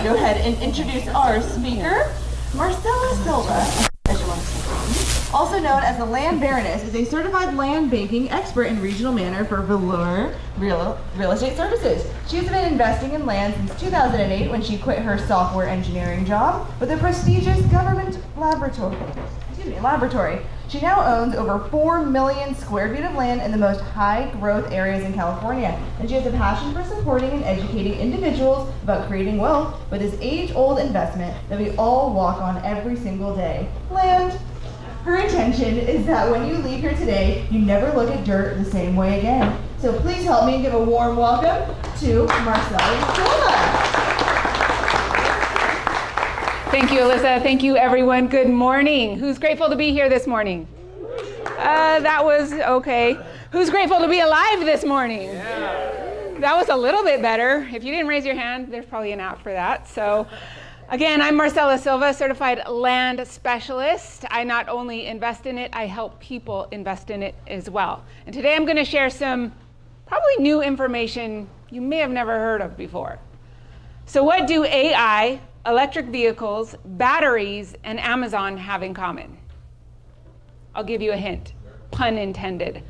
go ahead and introduce our speaker. Marcella Silva, also known as the Land Baroness, is a certified land banking expert in regional manner for Velour real estate services. She has been investing in land since 2008 when she quit her software engineering job with a prestigious government laboratory. She now owns over 4 million square feet of land in the most high-growth areas in California, and she has a passion for supporting and educating individuals about creating wealth with this age-old investment that we all walk on every single day: land. Her intention is that when you leave here today, you never look at dirt the same way again. So please help me give a warm welcome to Marcella Silva. Thank you, Alyssa. Thank you, everyone. Good morning. Who's grateful to be here this morning? That was okay. Who's grateful to be alive this morning? Yeah. That was a little bit better. If you didn't raise your hand, there's probably an app for that. So, again, I'm Marcella Silva, certified land specialist. I not only invest in it, I help people invest in it as well. And today I'm going to share some probably new information you may have never heard of before. So what do AI, electric vehicles, batteries, and Amazon have in common? I'll give you a hint. Pun intended.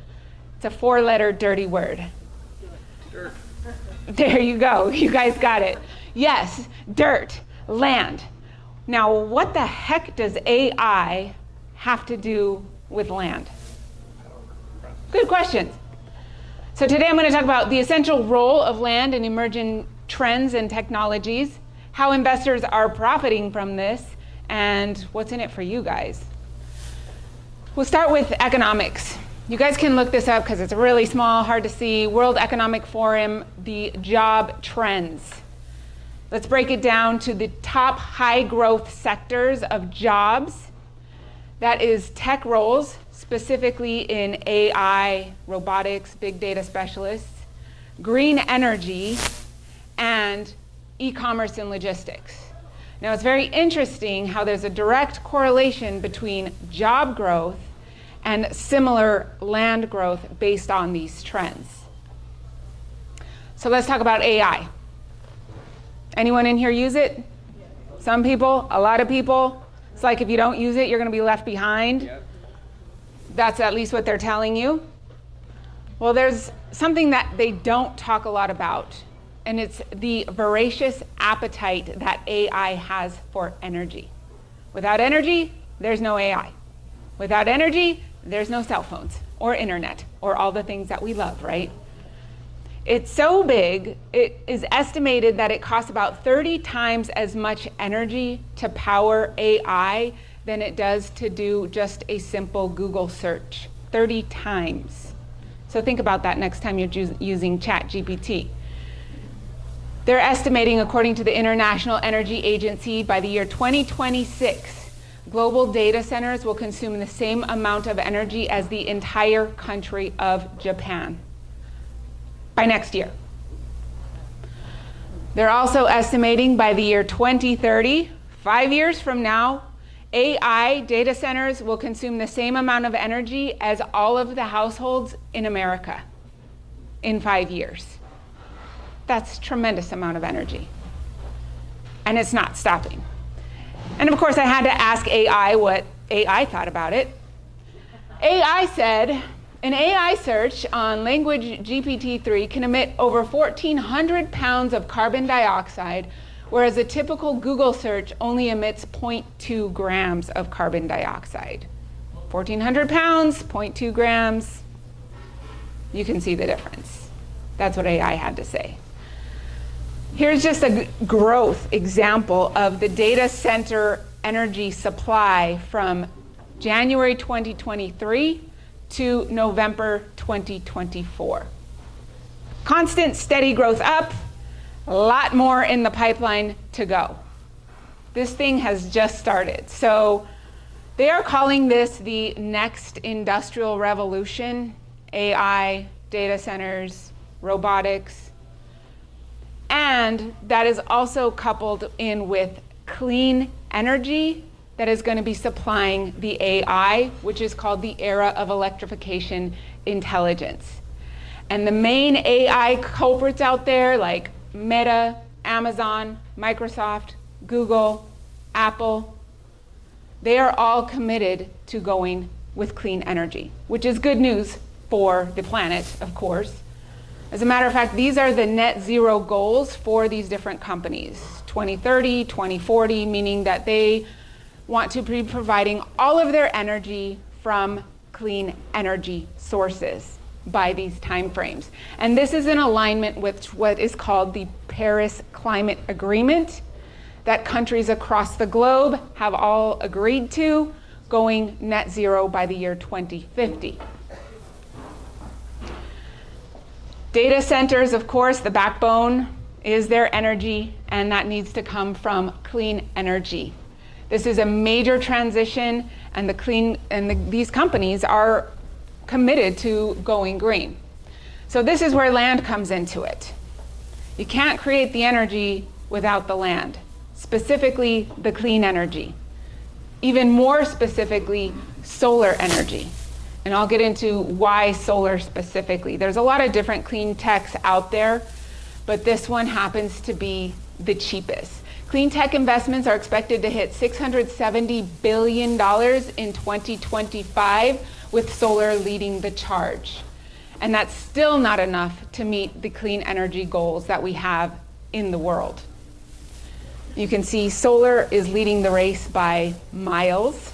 It's a 4-letter dirty word. Dirt. There you go. You guys got it. Yes, dirt, land. Now, what the heck does AI have to do with land? Good question. So today I'm going to talk about the essential role of land in emerging trends and technologies, how investors are profiting from this, and what's in it for you guys. We'll start with economics. You guys can look this up because it's really small, hard to see. World Economic Forum, the job trends. Let's break it down to the top high growth sectors of jobs. That is tech roles, specifically in AI, robotics, big data specialists, green energy, and e-commerce and logistics. Now, it's very interesting how there's a direct correlation between job growth and similar land growth based on these trends. So let's talk about AI. Anyone in here use it? Some people, a lot of people. It's like if you don't use it, you're going to be left behind. Yep. That's at least what they're telling you. Well, there's something that they don't talk a lot about, and it's the voracious appetite that AI has for energy. Without energy, there's no AI. Without energy, there's no cell phones or internet or all the things that we love, right? It's so big, it is estimated that it costs about 30 times as much energy to power AI than it does to do just a simple Google search. 30 times. So think about that next time you're using ChatGPT. They're estimating, according to the International Energy Agency, by the year 2026, global data centers will consume the same amount of energy as the entire country of Japan by next year. They're also estimating by the year 2030, 5 years from now, AI data centers will consume the same amount of energy as all of the households in America in 5 years. That's a tremendous amount of energy. And it's not stopping. And of course, I had to ask AI what AI thought about it. AI said, an AI search on language GPT-3 can emit over 1,400 pounds of carbon dioxide, whereas a typical Google search only emits 0.2 grams of carbon dioxide. 1,400 pounds, 0.2 grams. You can see the difference. That's what AI had to say. Here's just a growth example of the data center energy supply from January 2023 to November 2024. Constant, steady growth up, a lot more in the pipeline to go. This thing has just started. So they are calling this the next industrial revolution: AI, data centers, robotics. And that is also coupled in with clean energy that is going to be supplying the AI, which is called the era of electrification intelligence. And the main AI culprits out there, like Meta, Amazon, Microsoft, Google, Apple, they are all committed to going with clean energy, which is good news for the planet, of course. As a matter of fact, these are the net zero goals for these different companies. 2030, 2040, meaning that they want to be providing all of their energy from clean energy sources by these timeframes. And this is in alignment with what is called the Paris Climate Agreement that countries across the globe have all agreed to, going net zero by the year 2050. Data centers, of course, the backbone is their energy, and that needs to come from clean energy. This is a major transition, and these companies are committed to going green. So this is where land comes into it. You can't create the energy without the land, specifically the clean energy. Even more specifically, solar energy. And I'll get into why solar specifically. There's a lot of different clean techs out there, but this one happens to be the cheapest. Clean tech investments are expected to hit $670 billion in 2025, with solar leading the charge. And that's still not enough to meet the clean energy goals that we have in the world. You can see solar is leading the race by miles.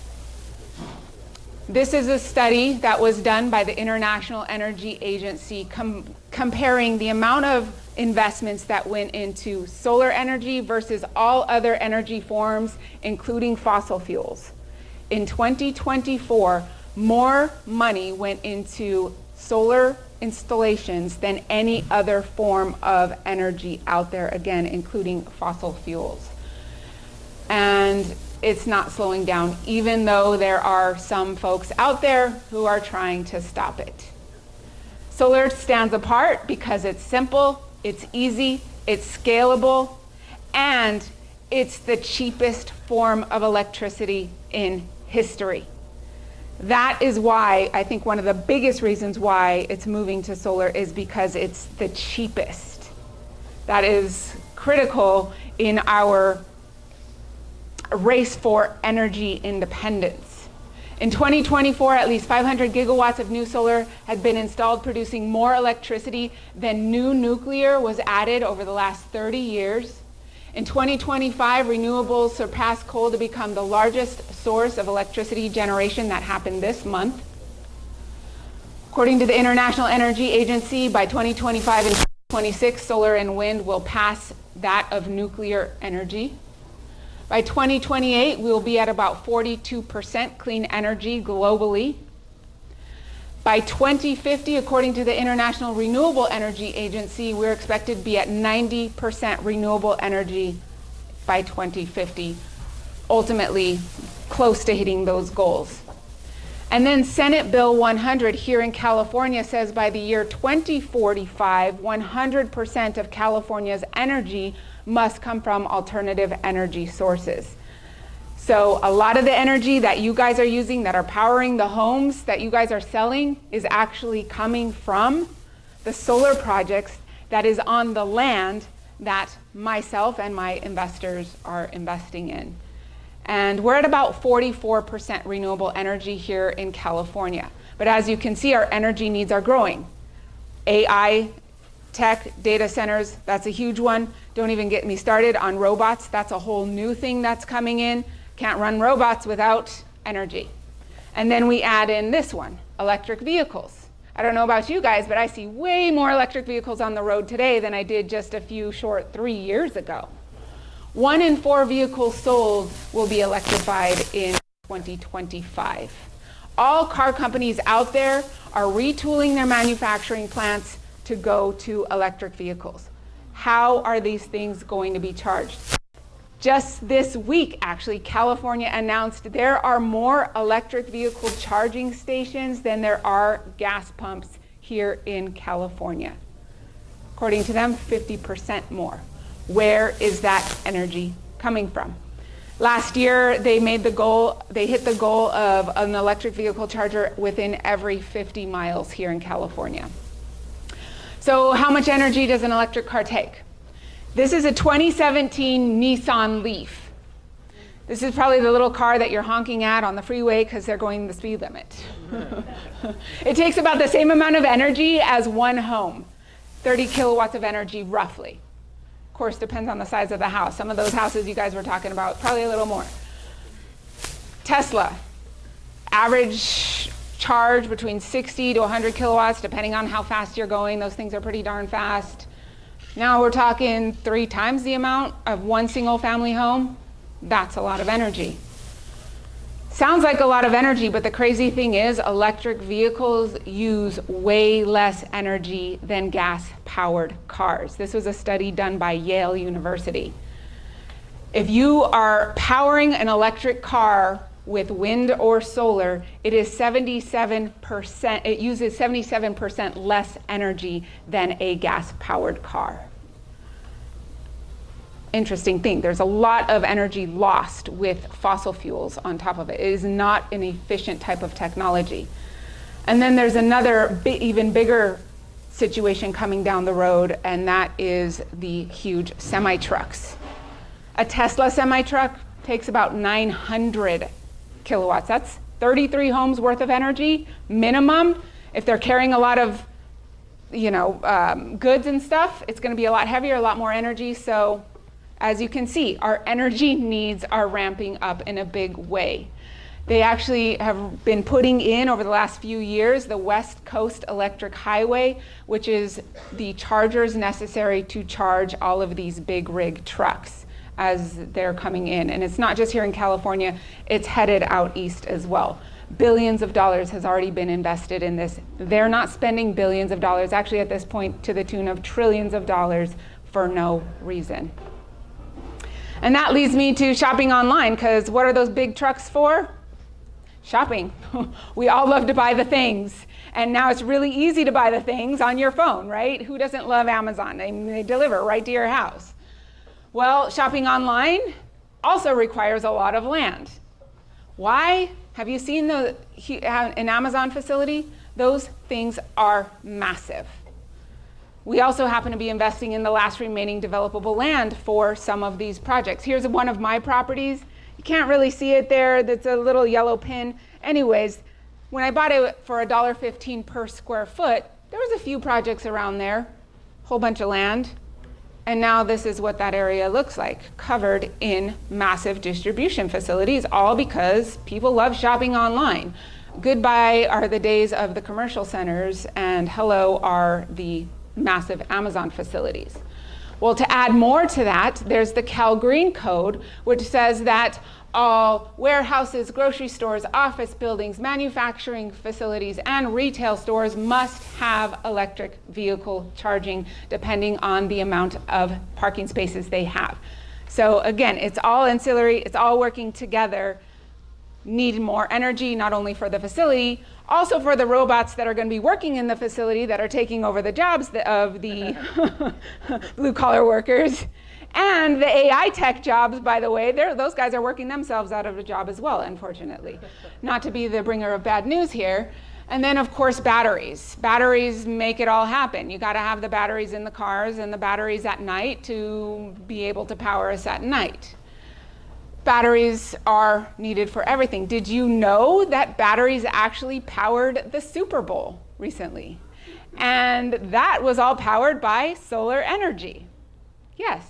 This is a study that was done by the International Energy Agency comparing the amount of investments that went into solar energy versus all other energy forms, including fossil fuels. In 2024, more money went into solar installations than any other form of energy out there, again, including fossil fuels. And it's not slowing down, even though there are some folks out there who are trying to stop it. Solar stands apart because it's simple, it's easy, it's scalable, and it's the cheapest form of electricity in history. That is why, I think one of the biggest reasons why it's moving to solar is because it's the cheapest. That is critical in our race for energy independence. In 2024, at least 500 gigawatts of new solar had been installed, producing more electricity than new nuclear was added over the last 30 years. In 2025, renewables surpassed coal to become the largest source of electricity generation. That happened this month. According to the International Energy Agency, by 2025 and 2026, solar and wind will pass that of nuclear energy. By 2028, we will be at about 42% clean energy globally. By 2050, according to the International Renewable Energy Agency, we're expected to be at 90% renewable energy by 2050, ultimately close to hitting those goals. And then Senate Bill 100 here in California says by the year 2045, 100% of California's energy must come from alternative energy sources. So a lot of the energy that you guys are using that are powering the homes that you guys are selling is actually coming from the solar projects that is on the land that myself and my investors are investing in. And we're at about 44% renewable energy here in California. But as you can see, our energy needs are growing. AI, tech, data centers, that's a huge one. Don't even get me started on robots. That's a whole new thing that's coming in. Can't run robots without energy. And then we add in this one, electric vehicles. I don't know about you guys, but I see way more electric vehicles on the road today than I did just a few short 3 years ago. 1 in 4 vehicles sold will be electrified in 2025. All car companies out there are retooling their manufacturing plants to go to electric vehicles. How are these things going to be charged? Just this week, actually, California announced there are more electric vehicle charging stations than there are gas pumps here in California. According to them, 50% more. Where is that energy coming from? Last year, they hit the goal of an electric vehicle charger within every 50 miles here in California. So how much energy does an electric car take? This is a 2017 Nissan Leaf. This is probably the little car that you're honking at on the freeway because they're going the speed limit. It takes about the same amount of energy as one home, 30 kilowatts of energy roughly. Of course, depends on the size of the house. Some of those houses you guys were talking about, probably a little more. Tesla, average charge between 60 to 100 kilowatts, depending on how fast you're going. Those things are pretty darn fast. Now we're talking 3 times the amount of one single family home. That's a lot of energy. Sounds like a lot of energy, but the crazy thing is electric vehicles use way less energy than gas-powered cars. This was a study done by Yale University. If you are powering an electric car with wind or solar, it is 77%, it uses 77% less energy than a gas-powered car. Interesting thing, there's a lot of energy lost with fossil fuels on top of it. It is not an efficient type of technology. And then there's another even bigger situation coming down the road, and that is the huge semi-trucks. A Tesla semi-truck takes about 900 kilowatts. That's 33 homes worth of energy minimum. If they're carrying a lot of goods and stuff, it's going to be a lot heavier, a lot more energy. So as you can see, our energy needs are ramping up in a big way. They actually have been putting in, over the last few years, the West Coast Electric Highway, which is the chargers necessary to charge all of these big rig trucks as they're coming in. And it's not just here in California, it's headed out east as well. Billions of dollars has already been invested in this. They're not spending billions of dollars, actually at this point to the tune of trillions of dollars for no reason. And that leads me to shopping online, because what are those big trucks for? Shopping. We all love to buy the things. And now it's really easy to buy the things on your phone, right? Who doesn't love Amazon? They deliver right to your house. Well, shopping online also requires a lot of land. Why? Have you seen an Amazon facility? Those things are massive. We also happen to be investing in the last remaining developable land for some of these projects. Here's one of my properties. You can't really see it there. That's a little yellow pin. Anyways, when I bought it for $1.15 per square foot, there was a few projects around there, whole bunch of land. And now this is what that area looks like, covered in massive distribution facilities, all because people love shopping online. Goodbye are the days of the commercial centers, and hello are the massive Amazon facilities. Well, to add more to that, there's the Cal Green Code, which says that all warehouses, grocery stores, office buildings, manufacturing facilities, and retail stores must have electric vehicle charging depending on the amount of parking spaces they have. So again, it's all ancillary, it's all working together. Need more energy, not only for the facility, also for the robots that are going to be working in the facility that are taking over the jobs of the blue-collar workers. And the AI tech jobs, by the way, those guys are working themselves out of a job as well, unfortunately. Not to be the bringer of bad news here. And then, of course, batteries. Batteries make it all happen. You got to have the batteries in the cars and the batteries at night to be able to power us at night. Batteries are needed for everything. Did you know that batteries actually powered the Super Bowl recently? And that was all powered by solar energy. Yes.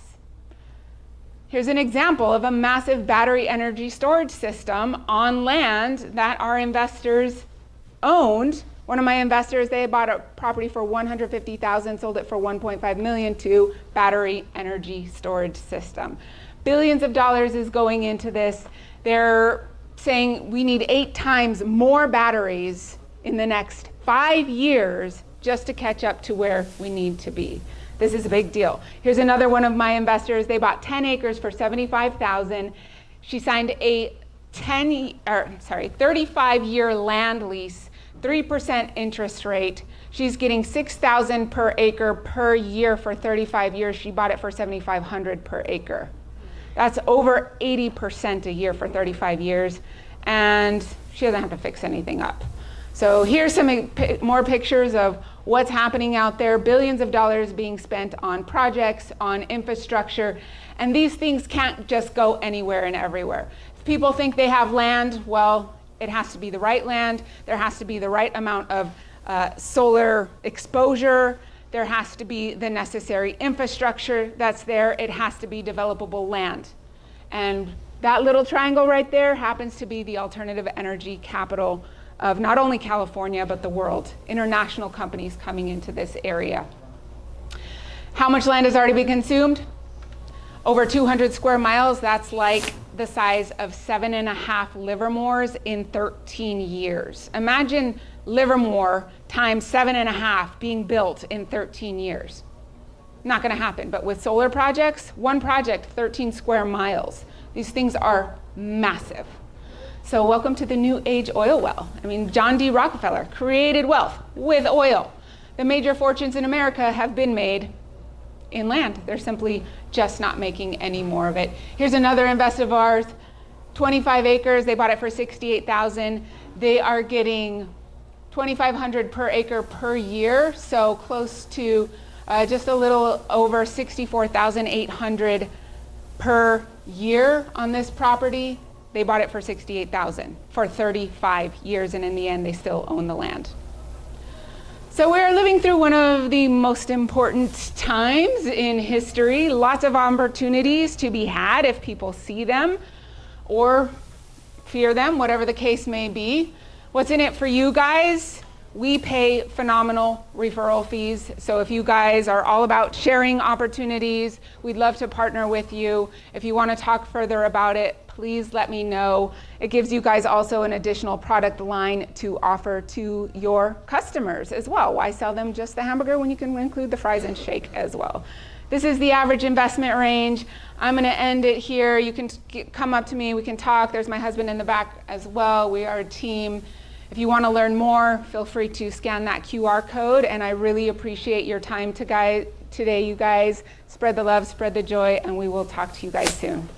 Here's an example of a massive battery energy storage system on land that our investors owned. One of my investors, they bought a property for $150,000, sold it for $1.5 million to battery energy storage system. Billions of dollars is going into this. They're saying we need 8 times more batteries in the next 5 years just to catch up to where we need to be. This is a big deal. Here's another one of my investors. They bought 10 acres for $75,000. She signed a 35-year land lease, 3% interest rate. She's getting $6,000 per acre per year for 35 years. She bought it for $7,500 per acre. That's over 80% a year for 35 years, and she doesn't have to fix anything up. So here's some more pictures of what's happening out there. Billions of dollars being spent on projects, on infrastructure, and these things can't just go anywhere and everywhere. If people think they have land, well, it has to be the right land. There has to be the right amount of solar exposure. There has to be the necessary infrastructure that's there. It has to be developable land. And that little triangle right there happens to be the alternative energy capital of not only California, but the world. International companies coming into this area. How much land has already been consumed? Over 200 square miles. That's like the size of 7.5 Livermores in 13 years. Imagine Livermore times 7.5 being built in 13 years. Not gonna happen, but with solar projects, one project, 13 square miles. These things are massive. So welcome to the new age oil well. I mean, John D. Rockefeller created wealth with oil. The major fortunes in America have been made in land. They're simply just not making any more of it. Here's another investor of ours, 25 acres. They bought it for $68,000. They are getting $2,500 per acre per year, so close to just a little over $64,800 per year on this property. They bought it for $68,000 for 35 years, and in the end, they still own the land. So we're living through one of the most important times in history. Lots of opportunities to be had if people see them or fear them, whatever the case may be. What's in it for you guys? We pay phenomenal referral fees. So if you guys are all about sharing opportunities, we'd love to partner with you. If you want to talk further about it, please let me know. It gives you guys also an additional product line to offer to your customers as well. Why sell them just the hamburger when you can include the fries and shake as well? This is the average investment range. I'm going to end it here. You can come up to me. We can talk. There's my husband in the back as well. We are a team. If you want to learn more, feel free to scan that QR code. And I really appreciate your time today, you guys. Spread the love, spread the joy, and we will talk to you guys soon.